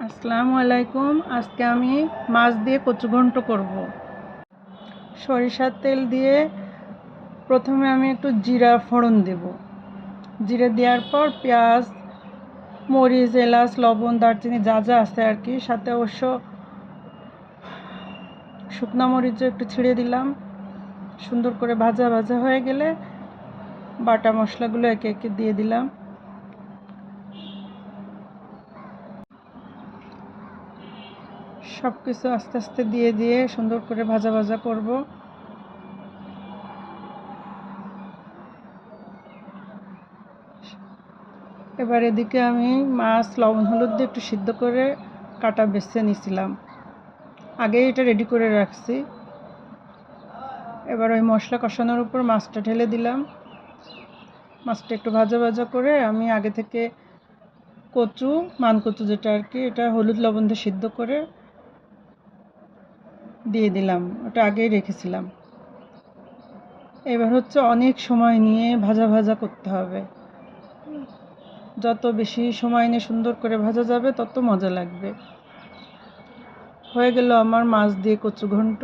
আসসালামু আলাইকুম। আজকে আমি মাছ দিয়ে কচু ঘন্ট করব। সরিষার তেল দিয়ে প্রথমে আমি একটু জিরা ফোড়ন দেব। জিরে দেওয়ার পর পেঁয়াজ, মরিচ, এলাচ, লবণ, দারচিনি যা যা আছে আর কি, সাথে অবশ্য শুকনা মরিচও একটু ছিঁড়ে দিলাম। সুন্দর করে ভাজা ভাজা হয়ে গেলে বাটা মশলাগুলো একে একে দিয়ে দিলাম। সব কিছু আস্তে আস্তে দিয়ে সুন্দর করে ভাজা ভাজা করব। এবার এদিকে আমি মাছ লবণ হলুদ দিয়ে একটু সিদ্ধ করে কাটা বেছে নিয়েছিলাম, আগেই এটা রেডি করে রাখছি। এবার ওই মশলা কষানোর উপর মাছটা ঢেলে দিলাম। মাছটা একটু ভাজা ভাজা করে আমি আগে থেকে কচু, মানকচু যেটা আর কি, এটা হলুদ লবণ দিয়ে সিদ্ধ করে দিয়ে দিলাম, ওটা আগেই রেখেছিলাম। এবার হচ্ছে অনেক সময় নিয়ে ভাজা ভাজা করতে হবে। যত বেশি সময় নিয়ে সুন্দর করে ভাজা যাবে তত মজা লাগবে। হয়ে গেল আমার মাছ দিয়ে কচু ঘন্ট।